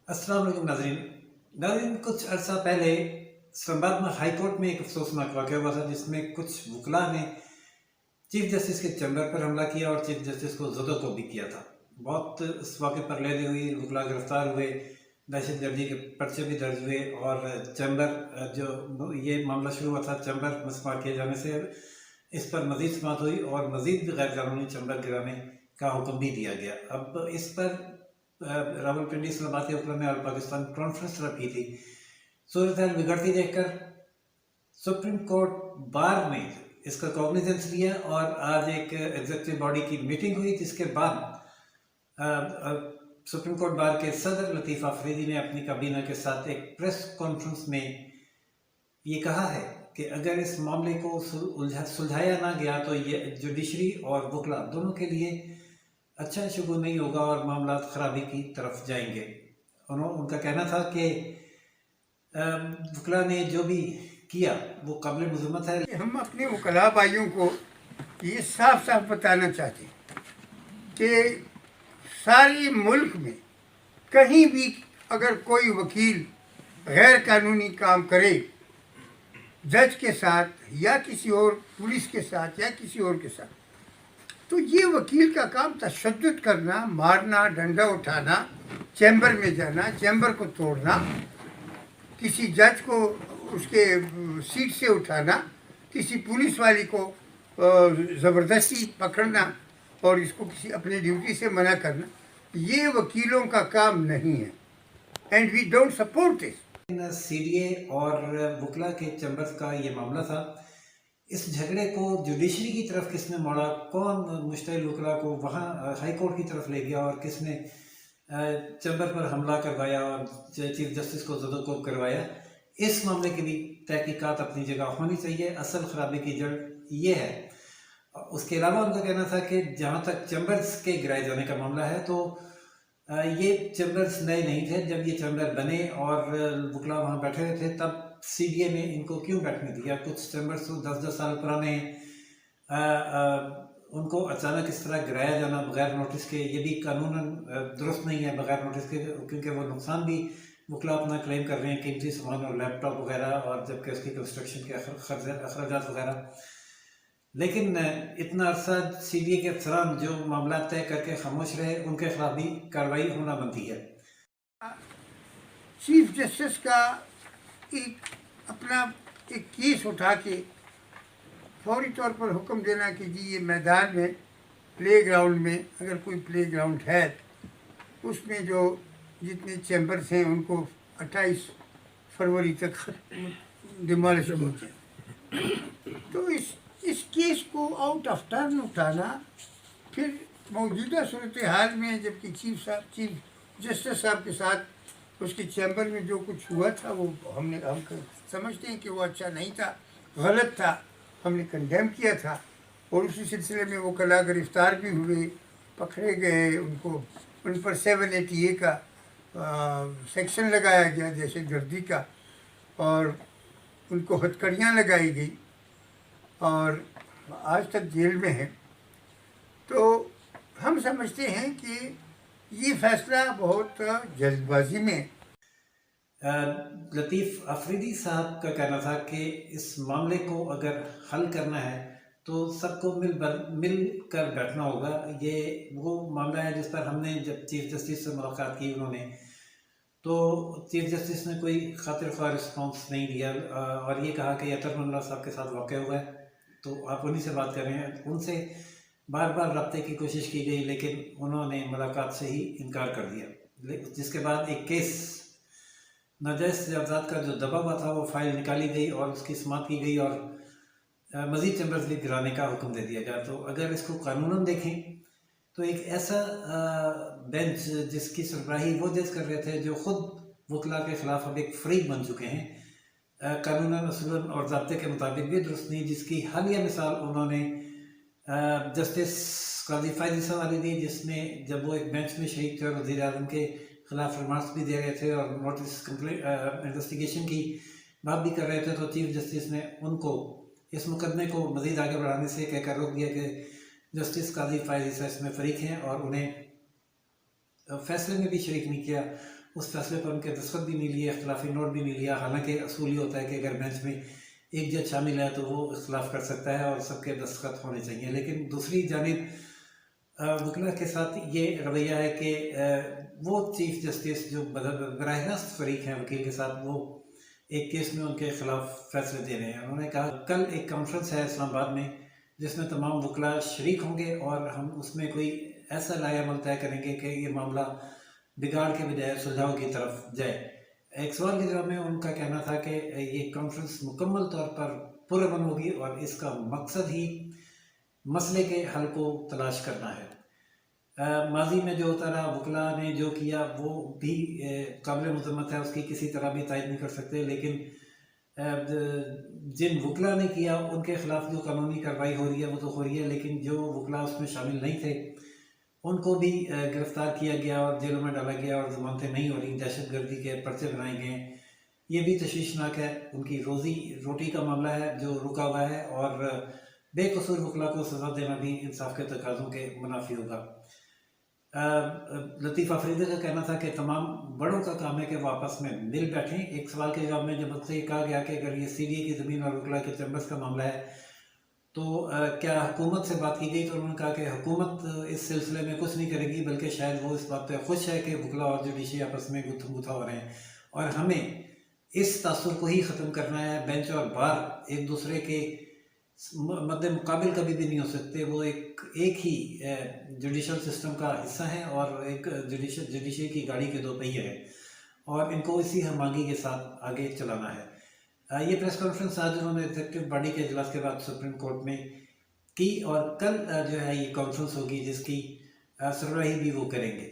अस्सलाम वालेकुम नाज़रीन। नाज़रीन, कुछ अरसा पहले इस्लामाबाद में हाई कोर्ट में एक अफसोसनाक वाक़या हुआ था, जिसमें कुछ वकला ने चीफ जस्टिस के चैम्बर पर हमला किया और चीफ जस्टिस को ज़दो को भी किया था। बहुत इस वाक़े पर लहदे हुई वकला गिरफ्तार हुए, दहशत गर्दी के पर्चे भी दर्ज हुए और चैम्बर जो ये मामला शुरू हुआ था चैम्बर मस्मार किए जाने से, इस पर मज़ीद समाअत हुई और मज़ीद भी गैर कानूनी चैम्बर गिराने का हुक्म भी दिया गया। अब इस पर रावलपिंडी इस्लामाबाद के वकला ने ऑल पाकिस्तान कॉन्फ्रेंस रख की थी। सूरत हाल बिगड़ती देखकर सुप्रीम कोर्ट बार ने इसका कॉग्निजेंस लिया और आज एक एग्जीक्यूटिव बॉडी की मीटिंग हुई, जिसके बाद सुप्रीम कोर्ट बार के सदर लतीफ़ आफरीदी ने अपनी काबीना के साथ एक प्रेस कॉन्फ्रेंस में ये कहा है कि अगर इस मामले को सुलझाया ना गया तो ये जुडिशरी और वकला दोनों के लिए अच्छा शुगुन नहीं होगा और मामला खराबी की तरफ जाएंगे। उनका कहना था कि वकला ने जो भी किया वो काबिल मज़म्मत है। हम अपने वकला भाइयों को ये साफ साफ बताना चाहते हैं कि सारे मुल्क में कहीं भी अगर कोई वकील गैर कानूनी काम करे जज के साथ या किसी और पुलिस के साथ या किसी और के साथ, तो ये वकील का काम तशद्दुद करना, मारना, डंडा उठाना, चैम्बर में जाना, चैम्बर को तोड़ना, किसी जज को उसके सीट से उठाना, किसी पुलिस वाली को ज़बरदस्ती पकड़ना और इसको किसी अपनी ड्यूटी से मना करना, ये वकीलों का काम नहीं है and we don't support this. CDA और वकला के चैम्बर्स का ये मामला था। इस झगड़े को जुडिशरी की तरफ किसने मोड़ा, कौन मुश्तइल वकला को वहाँ हाई कोर्ट की तरफ ले गया और किसने चैम्बर पर हमला करवाया और चीफ जस्टिस को ज़दो करवाया, इस मामले की भी तहकीकात अपनी जगह होनी चाहिए। असल खराबी की जड़ ये है। उसके अलावा उनका कहना था कि जहाँ तक चैम्बर्स के गिराए जाने का मामला है, तो ये चैम्बर्स नए नहीं थे। जब ये चैम्बर बने और वकला वहाँ बैठे हुए थे, तब सीडीए ने इनको क्यों बैठने दिया? कुछ चैम्बर्स तो 10-10 साल पुराने हैं, उनको अचानक इस तरह गिराया जाना बगैर नोटिस के, ये भी कानूनन दुरुस्त नहीं है बगैर नोटिस के, क्योंकि वो नुकसान भी वकला अपना क्लेम कर रहे हैं, कीमती सामान और लैपटॉप वगैरह, और जबकि उसकी कंस्ट्रक्शन के अखराजात वगैरह। लेकिन इतना अरसा सीडीए के अफसरान जो मामला तय करके खामोश रहे, उनके खिलाफ भी कार्रवाई होना बनती है। चीफ जस्टिस का अपना एक केस उठा के फौरी तौर पर हुक्म देना कि जी ये मैदान में प्ले ग्राउंड में अगर कोई प्ले ग्राउंड है, उसमें जो जितने चैम्बर्स हैं उनको 28 फरवरी तक डिमोलिश किया। तो इस केस को आउट ऑफ टर्न उठाना, फिर मौजूदा सूरत हाल में जबकि चीफ जस्टिस साहब के साथ उसके चैम्बर में जो कुछ हुआ था वो हम समझते हैं कि वो अच्छा नहीं था, गलत था, हमने कंडेम किया था। और उसी सिलसिले में वो वकला गिरफ्तार भी हुए, पकड़े गए, उन पर 780A का सेक्शन लगाया गया दहशत गर्दी का, और उनको हथकड़ियाँ लगाई गई और आज तक जेल में है। तो हम समझते हैं कि ये फैसला बहुत जल्दबाजी में। लतीफ़ आफरीदी साहब का कहना था कि इस मामले को अगर हल करना है तो सबको मिल कर बैठना होगा। ये वो मामला है जिस पर हमने जब चीफ जस्टिस से मुलाकात की उन्होंने, तो चीफ जस्टिस ने कोई खातिर ख्वाह रिस्पॉन्स नहीं दिया और ये कहा कि अतर मल्ला साहब के साथ वाक़या हुआ है तो आप उन्हीं से बात कर रहे हैं। उनसे बार बार रब्ते की कोशिश की गई, लेकिन उन्होंने मुलाकात से ही इनकार कर दिया, जिसके बाद एक केस नाजायज़ तजावज़ात का जो दबा हुआ था वो फाइल निकाली गई और उसकी समाअत की गई और मज़ीद चैम्बर्स भी गिराने का हुक्म दे दिया गया। तो अगर इसको कानूनन देखें तो एक ऐसा बेंच जिसकी सरबराही वो जज कर रहे थे जो ख़ुद वकला के ख़िलाफ़ अब एक फरीक बन चुके हैं, कानूनन असूलन और ज़ाब्ते के मुताबिक भी दुरुस्त नहीं, जिसकी हालिया मिसाल उन्होंने जस्टिस काजी फ़ायज़ ईसा वाली दी, जिसमें जब वो एक बेंच में शरीक थे और वज़ीर आज़म के ख़िलाफ़ रिमार्क्स भी दे रहे थे और नोटिस इन्वेस्टिगेशन की बात भी कर रहे थे, तो चीफ जस्टिस ने उनको इस मुकदमे को मज़ीद आगे बढ़ाने से कहकर रोक दिया कि जस्टिस काजी फ़ायज़ ईसा इसमें फ़रीक हैं और उन्हें फैसले में भी शरीक नहीं किया उस फैसले पर उनके दस्तखत भी नहीं लिए, इख्तलाफी नोट भी नहीं लिया। हालांकि असूल ये होता है कि अगर बेंच में एक जज शामिल है तो वो इख्तलाफ कर सकता है और सबके दस्तखत होने चाहिए। लेकिन दूसरी जानिब वकला के साथ ये रवैया है कि वो चीफ जस्टिस जो बराह रास्त फरीक हैं वकील के साथ, वो एक केस में उनके खिलाफ फैसले दे रहे हैं। उन्होंने कहा कल एक कॉन्फ्रेंस है इस्लामाबाद में जिसमें तमाम वकला शरीक होंगे और हम उसमें कोई ऐसा लायामल तय करेंगे कि ये मामला बिगाड़ के बजाय सुलझाव की तरफ जाए। एक सवाल के जवाब में उनका कहना था कि ये कॉन्फ्रेंस मुकम्मल तौर पर पुरअमन होगी और इसका मकसद ही मसले के हल को तलाश करना है। माजी में जो होता रहा, वकला ने जो किया वो भी काबिल मज़म्मत है, उसकी किसी तरह भी तायद नहीं कर सकते। लेकिन जिन वकला ने किया उनके खिलाफ जो कानूनी कार्रवाई हो रही है वो तो हो रही है, लेकिन जो वकला उसमें शामिल नहीं थे उनको भी गिरफ्तार किया गया और जेलों में डाला गया और जमानतें नहीं हो रही, दहशत गर्दी के पर्चे बनाए गए। ये भी तशवीशनाक है। उनकी रोज़ी रोटी का मामला है जो रुका हुआ है और बेकसूर वकला को सज़ा देना भी इंसाफ के तकाज़ों के मुनाफी होगा। लतीफ़ अफरीदी का कहना था कि तमाम बड़ों का काम है कि वो आपस में मिल बैठें। एक सवाल के जवाब में जब मुझसे कहा गया कि अगर ये CBI की ज़मीन और वकला के चैम्बर्स का मामला है तो क्या हुकूमत से बात की गई, तो उन्होंने कहा कि हुकूमत इस सिलसिले में कुछ नहीं करेगी, बल्कि शायद वो इस बात पर खुश है कि वकला और जुडिशरी आपस में गुत्थम हो रहे हैं और हमें इस तासुर को ही ख़त्म करना है। बेंच और बार एक दूसरे के मद्दे मुकाबिल कभी भी नहीं हो सकते। वो एक ही जुडिशल सिस्टम का हिस्सा है और एक जुडिशरी की गाड़ी के दो पहिए हैं और इनको इसी हमआहंगी के साथ आगे चलाना है। ये प्रेस कॉन्फ्रेंस आज उन्होंने एग्जीक्यूटिव बॉडी के इजलास के बाद सुप्रीम कोर्ट में की और कल जो है ये कॉन्फ्रेंस होगी जिसकी सरबराही भी वो करेंगे।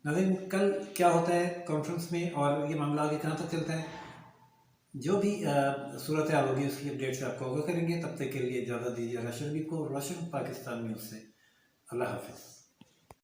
नाज़रीन, कल क्या होता है कॉन्फ्रेंस में और ये मामला आगे कहाँ तक चलता है, जो भी सूरत हाल होगी उसकी अपडेट से आपको आगाह करेंगे। तब तक के लिए इजाज़त दीजिए राशिद को, रोशन पाकिस्तान न्यूज़ से। अल्लाह हाफिज़।